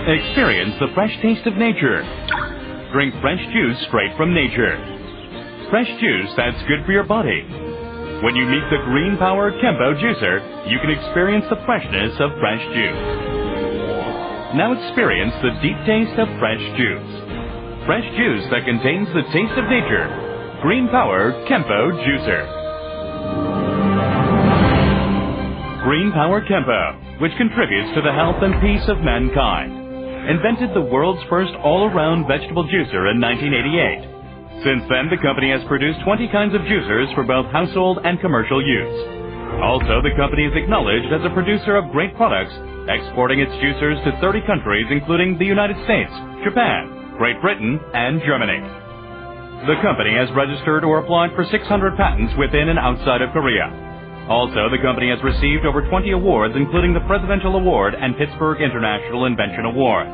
Experience the fresh taste of nature. Drink fresh juice straight from nature. Fresh juice that's good for your body. When you meet the green-powered Kempo juicer, you can experience the freshness of fresh juice. Now experience the deep taste of fresh juice. Fresh juice that contains the taste of nature. Green-powered Kempo juicer. Green-powered Kempo, which contributes to the health and peace of mankind. Invented the world's first all-around vegetable juicer in 1988. Since then, the company has produced 20 kinds of juicers for both household and commercial use. Also, the company is acknowledged as a producer of great products, exporting its juicers to 30 countries, including the United States, Japan, Great Britain, and Germany. The company has registered or applied for 600 patents within and outside of Korea. Also, the company has received over 20 awards, including the Presidential Award and Pittsburgh International Invention Award.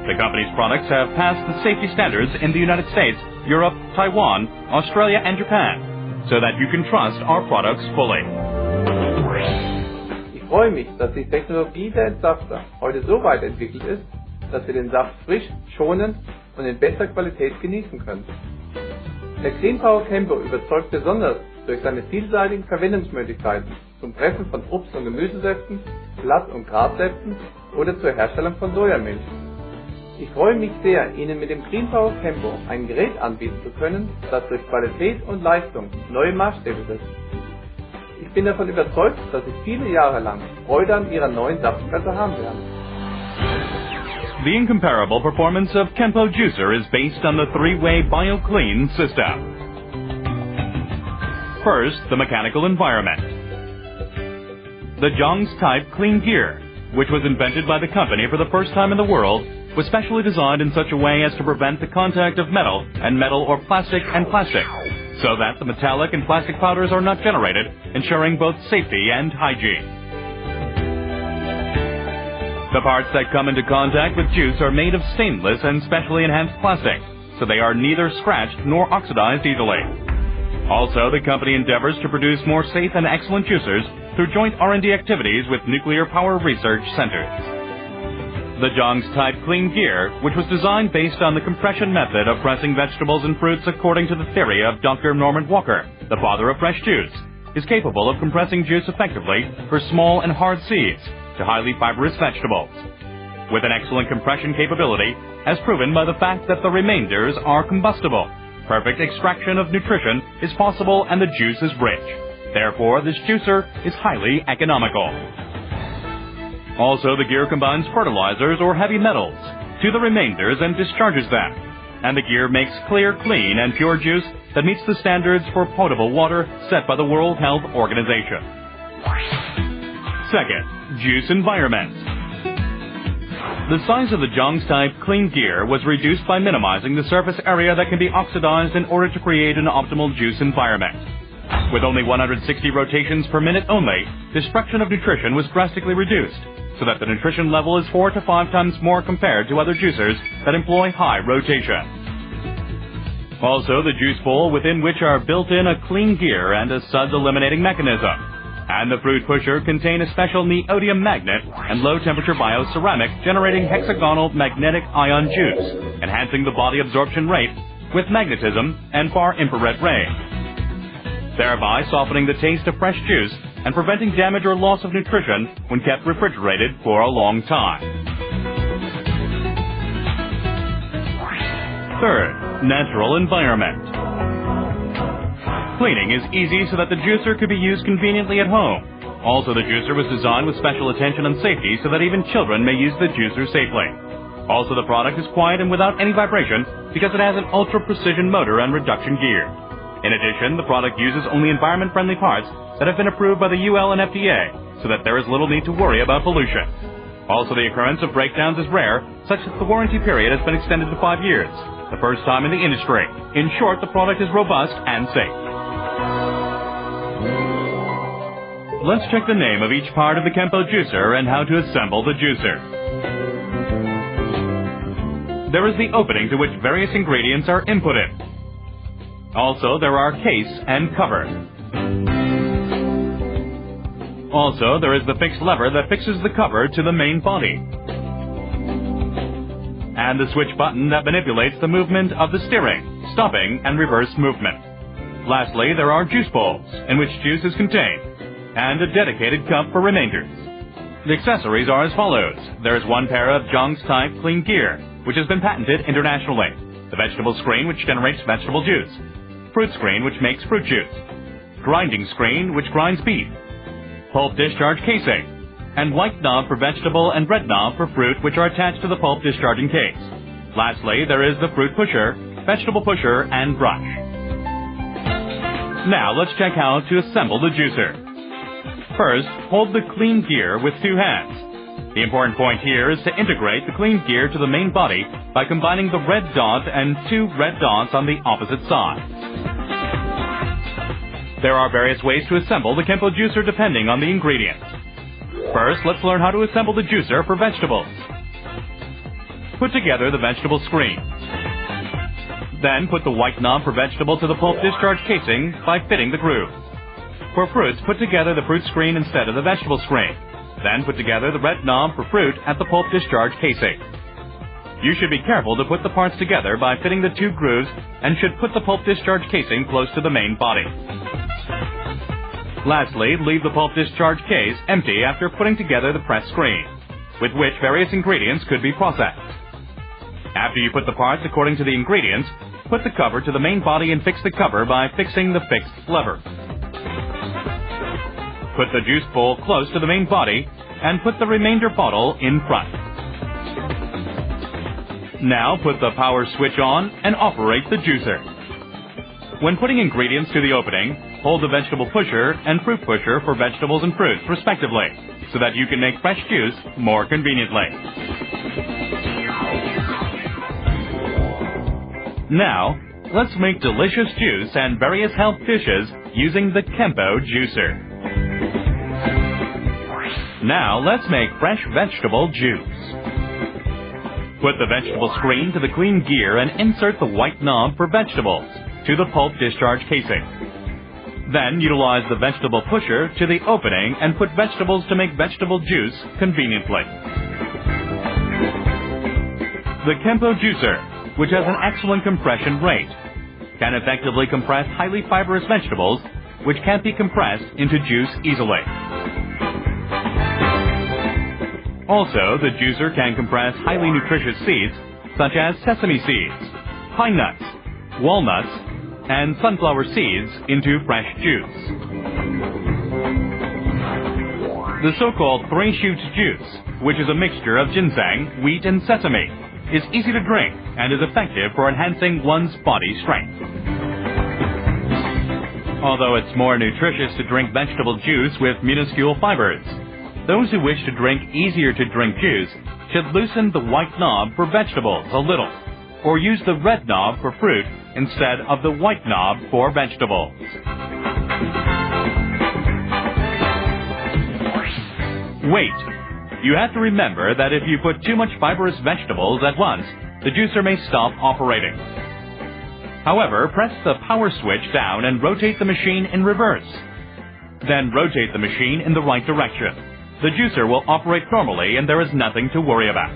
The company's products have passed the safety standards in the United States, Europe, Taiwan, Australia, and Japan, so that you can trust our products fully. Ich freue mich, dass die Technologie der Entsafter heute so weit entwickelt ist, dass Sie den Saft frisch, schonend und in bester Qualität genießen können. Der Clean Power Kempo überzeugt besonders durch seine vielseitigen Verwendungsmöglichkeiten zum Pressen von Obst- und Gemüsesäften, Blatt- und Grassäften oder zur Herstellung von Sojamilch. Ich freue mich sehr, Ihnen mit dem Clean Power Kempo ein Gerät anbieten zu können, das durch Qualität und Leistung neue Maßstäbe setzt. Ich bin davon überzeugt, dass Sie viele Jahre lang Freude an Ihrer neuen Saftpresse haben werden. The incomparable performance of Kempo Juicer is based on the three-way BioClean system. First, the mechanical environment. The Jong's Type Clean Gear, which was invented by the company for the first time in the world, was specially designed in such a way as to prevent the contact of metal or plastic, so that the metallic and plastic powders are not generated, ensuring both safety and hygiene. The parts that come into contact with juice are made of stainless and specially enhanced plastic, so they are neither scratched nor oxidized easily. Also, the company endeavors to produce more safe and excellent juicers through joint R&D activities with nuclear power research centers. The Jong's Type Clean Gear, which was designed based on the compression method of pressing vegetables and fruits according to the theory of Dr. Norman Walker, the father of fresh juice, is capable of compressing juice effectively for small and hard seeds to highly fibrous vegetables. With an excellent compression capability, as proven by the fact that the remainders are combustible. Perfect extraction of nutrition is possible and the juice is rich. Therefore, this juicer is highly economical. Also, the gear combines fertilizers or heavy metals to the remainders and discharges them. And the gear makes clear, clean, and pure juice that meets the standards for potable water set by the World Health Organization. Second, juice environment. The size of the Jong's Type Clean Gear was reduced by minimizing the surface area that can be oxidized in order to create an optimal juice environment. With only 160 rotations per minute only, destruction of nutrition was drastically reduced, so that the nutrition level is 4 to 5 times more compared to other juicers that employ high rotation. Also, the juice bowl within which are built in a clean gear and a suds eliminating mechanism. And the fruit pusher contain a special neodymium magnet and low-temperature bioceramic generating hexagonal magnetic ion juice, enhancing the body absorption rate with magnetism and far-infrared rays, thereby softening the taste of fresh juice and preventing damage or loss of nutrition when kept refrigerated for a long time. Third, natural environment. Cleaning is easy so that the juicer could be used conveniently at home. Also, the juicer was designed with special attention on safety so that even children may use the juicer safely. Also, the product is quiet and without any vibration because it has an ultra-precision motor and reduction gear. In addition, the product uses only environment-friendly parts that have been approved by the UL and FDA, so that there is little need to worry about pollution. Also, the occurrence of breakdowns is rare, such that the warranty period has been extended to 5 years, the first time in the industry. In short, the product is robust and safe. Let's check the name of each part of the Kempo juicer and how to assemble the juicer. There is the opening to which various ingredients are inputted. Also, there are case and cover. Also, there is the fixed lever that fixes the cover to the main body. and the switch button that manipulates the movement of the steering, stopping, and reverse movement. Lastly, there are juice bowls, in which juice is contained, and a dedicated cup for remainders. The accessories are as follows. There is one pair of Jong's type clean gear, which has been patented internationally. The vegetable screen, which generates vegetable juice. Fruit screen, which makes fruit juice. Grinding screen, which grinds beef. Pulp discharge casing, and white knob for vegetable and red knob for fruit, which are attached to the pulp discharging case. Lastly, there is the fruit pusher, vegetable pusher, and brush. Now let's check how to assemble the juicer. First, hold the clean gear with two hands. The important point here is to integrate the clean gear to the main body by combining the red dot and two red dots on the opposite side. There are various ways to assemble the Kempo juicer depending on the ingredients. First, let's learn how to assemble the juicer for vegetables. Put together the vegetable screen. Then put the white knob for vegetable to the pulp discharge casing by fitting the groove. For fruits, put together the fruit screen instead of the vegetable screen. Then put together the red knob for fruit at the pulp discharge casing. You should be careful to put the parts together by fitting the two grooves and should put the pulp discharge casing close to the main body. Lastly, leave the pulp discharge case empty after putting together the press screen, with which various ingredients could be processed. After you put the parts according to the ingredients, put the cover to the main body and fix the cover by fixing the fixed lever. Put the juice bowl close to the main body and put the remainder bottle in front. Now put the power switch on and operate the juicer. When putting ingredients to the opening, hold the vegetable pusher and fruit pusher for vegetables and fruits, respectively, so that you can make fresh juice more conveniently. Now, let's make delicious juice and various health dishes using the Kempo juicer. Now, let's make fresh vegetable juice. Put the vegetable screen to the clean gear and insert the white knob for vegetables to the pulp discharge casing. Then utilize the vegetable pusher to the opening and put vegetables to make vegetable juice conveniently. The Kempo juicer, which has an excellent compression rate, can effectively compress highly fibrous vegetables, which can't be compressed into juice easily. Also, the juicer can compress highly nutritious seeds, such as sesame seeds, pine nuts, walnuts, and sunflower seeds into fresh juice. The so-called three-shoot juice, which is a mixture of ginseng, wheat, and sesame, is easy to drink and is effective for enhancing one's body strength. Although it's more nutritious to drink vegetable juice with minuscule fibers, those who wish to drink easier-to-drink juice should loosen the white knob for vegetables a little, or use the red knob for fruit instead of the white knob for vegetables. Wait. You have to remember that if you put too much fibrous vegetables at once, the juicer may stop operating. However, press the power switch down and rotate the machine in reverse. Then rotate the machine in the right direction. The juicer will operate normally and there is nothing to worry about.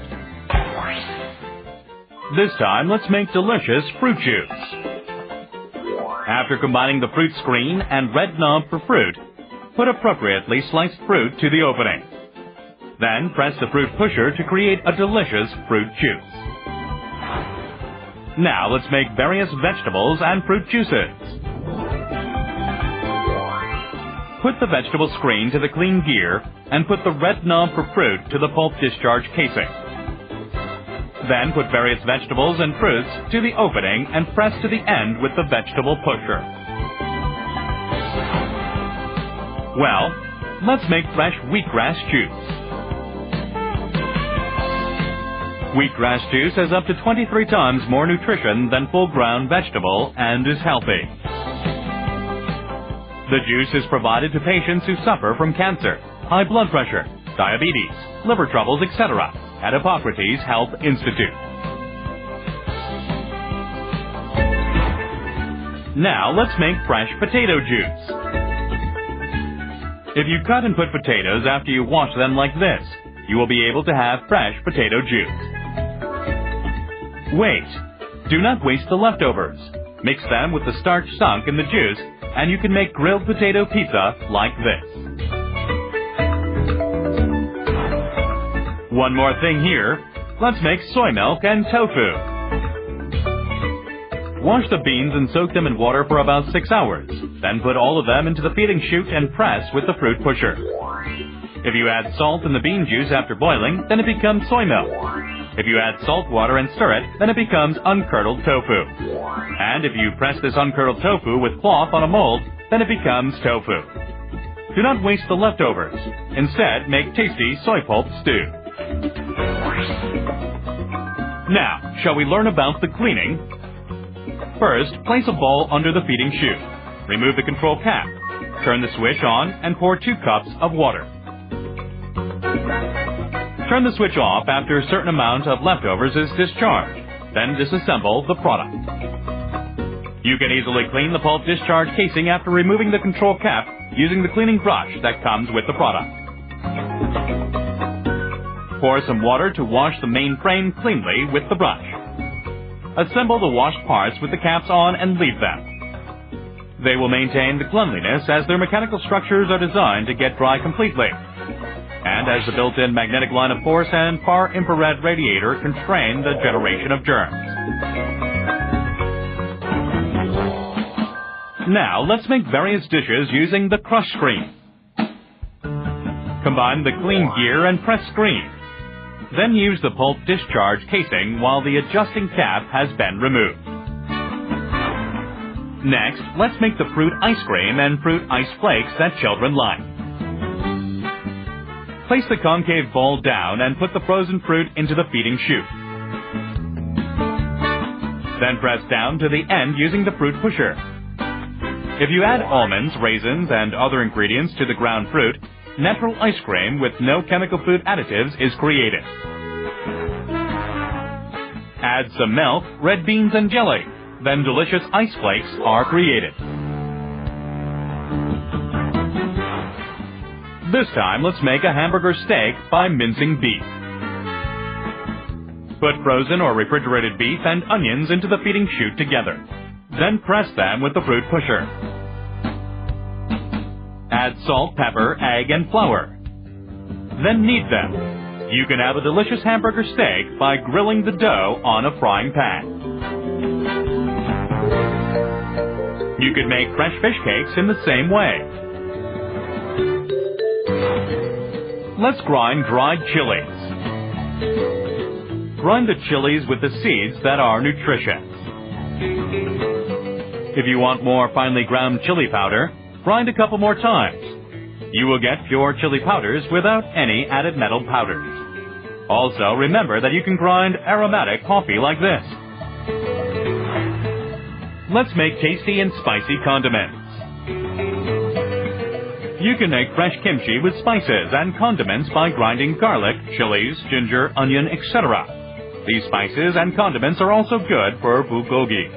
This time, let's make delicious fruit juice. After combining the fruit screen and red knob for fruit, put appropriately sliced fruit to the opening. Then press the fruit pusher to create a delicious fruit juice. Now let's make various vegetables and fruit juices. Put the vegetable screen to the clean gear and put the red knob for fruit to the pulp discharge casing. Then put various vegetables and fruits to the opening and press to the end with the vegetable pusher. Well, let's make fresh wheatgrass juice. Wheatgrass juice has up to 23 times more nutrition than full-ground vegetable and is healthy. The juice is provided to patients who suffer from cancer, high blood pressure, diabetes, liver troubles, etc. at Hippocrates Health Institute. Now let's make fresh potato juice. If you cut and put potatoes after you wash them like this, you will be able to have fresh potato juice. Wait! Do not waste the leftovers. Mix them with the starch sunk in the juice, and you can make grilled potato pizza like this. One more thing here. Let's make soy milk and tofu. Wash the beans and soak them in water for about 6 hours. Then put all of them into the feeding chute and press with the fruit pusher. If you add salt in the bean juice after boiling, then it becomes soy milk. If you add salt water and stir it, then it becomes uncurdled tofu. And if you press this uncurdled tofu with cloth on a mold, then it becomes tofu. Do not waste the leftovers. Instead, make tasty soy pulp stew. Now, shall we learn about the cleaning? First, place a bowl under the feeding chute. Remove the control cap. Turn the switch on and pour 2 cups of water. Turn the switch off after a certain amount of leftovers is discharged. Then disassemble the product. You can easily clean the pulp discharge casing after removing the control cap using the cleaning brush that comes with the product. Pour some water to wash the main frame cleanly with the brush. Assemble the washed parts with the caps on and leave them. They will maintain the cleanliness as their mechanical structures are designed to get dry completely. And as the built-in magnetic line of force and far infrared radiator constrain the generation of germs. Now, let's make various dishes using the crush screen. Combine the clean gear and press screen. Then use the pulp discharge casing while the adjusting cap has been removed. Next, let's make the fruit ice cream and fruit ice flakes that children like. Place the concave bowl down and put the frozen fruit into the feeding chute. Then press down to the end using the fruit pusher. If you add almonds, raisins, and other ingredients to the ground fruit, natural ice cream with no chemical food additives is created. Add some milk, red beans, and jelly. Then delicious ice flakes are created. This time, let's make a hamburger steak by mincing beef. Put frozen or refrigerated beef and onions into the feeding chute together. Then press them with the fruit pusher. Add salt, pepper, egg, and flour. Then knead them. You can have a delicious hamburger steak by grilling the dough on a frying pan. You can make fresh fish cakes in the same way. Let's grind dried chilies. Grind the chilies with the seeds that are nutritious. If you want more finely ground chili powder, grind a couple more times. You will get pure chili powders without any added metal powders. Also, remember that you can grind aromatic coffee like this. Let's make tasty and spicy condiments. You can make fresh kimchi with spices and condiments by grinding garlic, chilies, ginger, onion, etc. These spices and condiments are also good for bulgogi.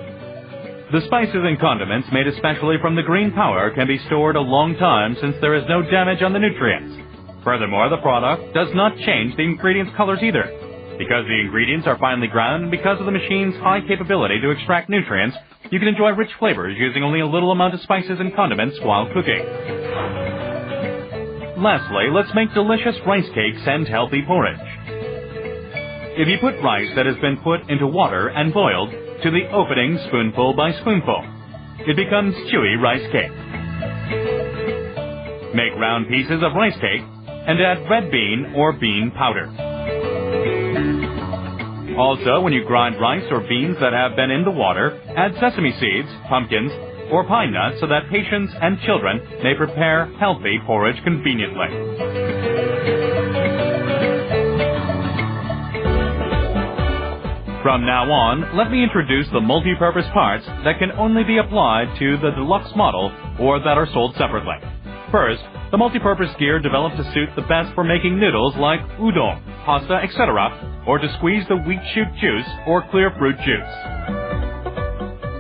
The spices and condiments made especially from the green powder can be stored a long time since there is no damage on the nutrients. Furthermore, the product does not change the ingredients' colors either. Because the ingredients are finely ground and because of the machine's high capability to extract nutrients, you can enjoy rich flavors using only a little amount of spices and condiments while cooking. Lastly, let's make delicious rice cakes and healthy porridge. If you put rice that has been put into water and boiled to the opening spoonful by spoonful, it becomes chewy rice cake. Make round pieces of rice cake and add red bean or bean powder. Also, when you grind rice or beans that have been in the water, add sesame seeds, pumpkins, or pine nuts so that patients and children may prepare healthy porridge conveniently. From now on, let me introduce the multi-purpose parts that can only be applied to the deluxe model or that are sold separately. First, the multi-purpose gear developed to suit the best for making noodles like udon, pasta, etc., or to squeeze the wheat shoot juice or clear fruit juice.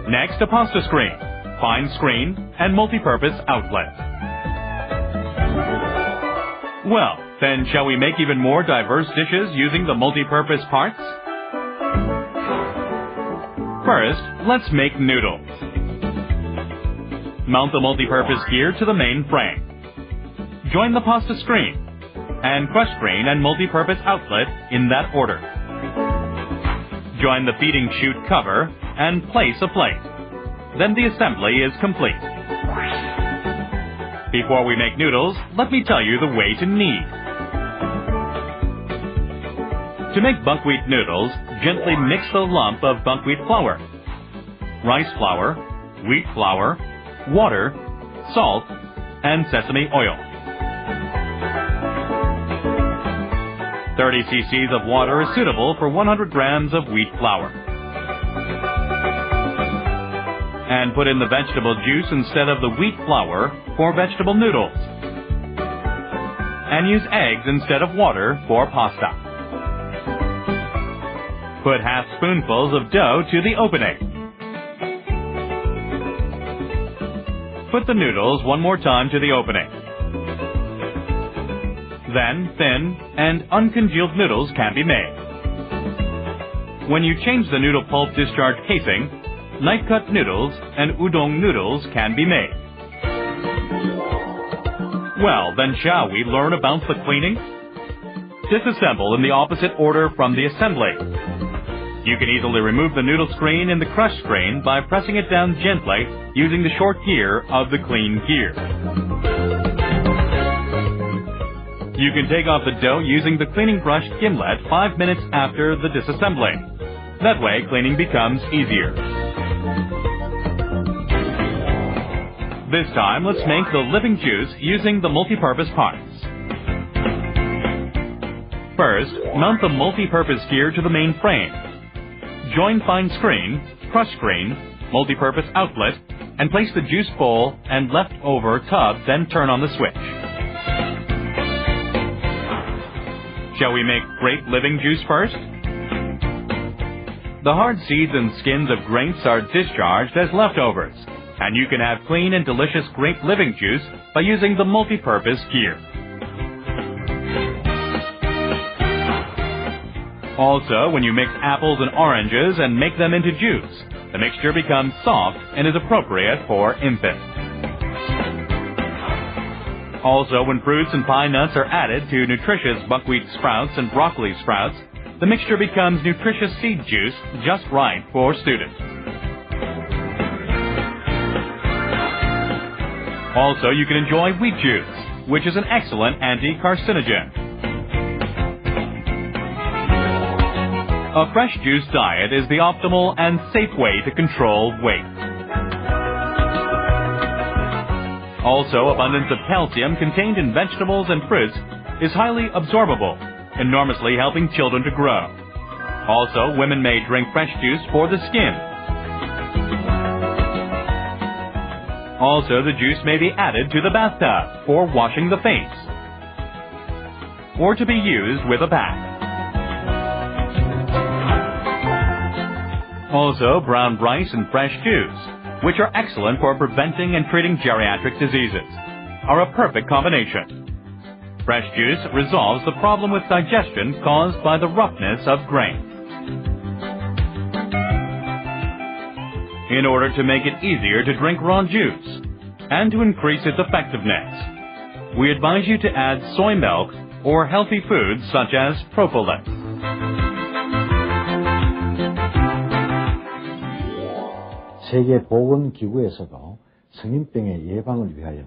Next, a pasta screen, fine screen, and multi-purpose outlet. Well, then shall we make even more diverse dishes using the multi-purpose parts? First, let's make noodles. Mount the multi-purpose gear to the main frame. Join the pasta screen and crush screen and multi-purpose outlet in that order. Join the feeding chute cover and place a plate. Then the assembly is complete. Before we make noodles, let me tell you the way to knead. To make buckwheat noodles, gently mix the lump of buckwheat flour, rice flour, wheat flour, water, salt, and sesame oil. 30 cc's of water is suitable for 100 grams of wheat flour. And put in the vegetable juice instead of the wheat flour for vegetable noodles. And use eggs instead of water for pasta. Put half spoonfuls of dough to the opening. Put the noodles one more time to the opening. Then thin and uncongealed noodles can be made. When you change the noodle pulp discharge casing, knife-cut noodles and udon noodles can be made. Well, then shall we learn about the cleaning? Disassemble in the opposite order from the assembly. You can easily remove the noodle screen in the crush screen by pressing it down gently using the short gear of the clean gear. You can take off the dough using the cleaning brush gimlet 5 minutes after the disassembly. That way, cleaning becomes easier. This time, let's make the living juice using the multi-purpose parts. First, mount the multi-purpose gear to the main frame. Join fine screen, crush screen, multi-purpose outlet, and place the juice bowl and leftover tub, then turn on the switch. Shall we make grape living juice first? The hard seeds and skins of grapes are discharged as leftovers, and you can have clean and delicious grape living juice by using the multi-purpose gear. Also, when you mix apples and oranges and make them into juice, the mixture becomes soft and is appropriate for infants. Also, when fruits and pine nuts are added to nutritious buckwheat sprouts and broccoli sprouts, the mixture becomes nutritious seed juice just right for students. Also, you can enjoy wheat juice, which is an excellent anti-carcinogen. A fresh juice diet is the optimal and safe way to control weight. Also, abundance of calcium contained in vegetables and fruits is highly absorbable, enormously helping children to grow. Also, women may drink fresh juice for the skin. Also, the juice may be added to the bathtub for washing the face, or to be used with a bath. Also, brown rice and fresh juice, which are excellent for preventing and treating geriatric diseases, are a perfect combination. Fresh juice resolves the problem with digestion caused by the roughness of grain. In order to make it easier to drink raw juice and to increase its effectiveness, we advise you to add soy milk or healthy foods such as propolis. 세계보건기구에서도 성인병의 예방을 위하여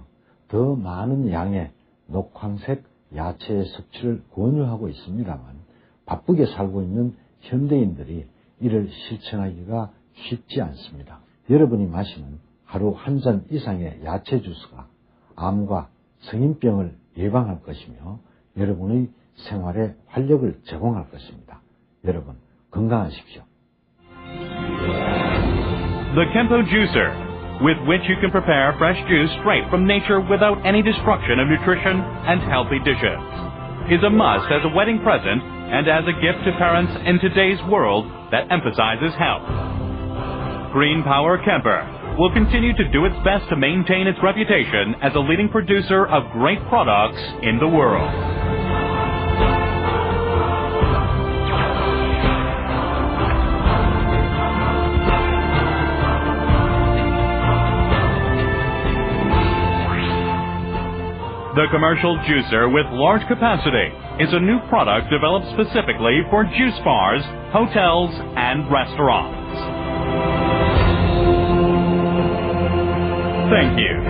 더 많은 양의 녹황색 야채의 섭취를 권유하고 있습니다만 바쁘게 살고 있는 현대인들이 이를 실천하기가 쉽지 않습니다. 여러분이 마시는 하루 한 잔 이상의 야채 주스가 암과 성인병을 예방할 것이며 여러분의 생활에 활력을 제공할 것입니다. 여러분 건강하십시오. The Kempo Juicer, with which you can prepare fresh juice straight from nature without any destruction of nutrition and healthy dishes, is a must as a wedding present and as a gift to parents in today's world that emphasizes health. Green Power Kemper will continue to do its best to maintain its reputation as a leading producer of great products in the world. The commercial juicer with large capacity is a new product developed specifically for juice bars, hotels, and restaurants. Thank you.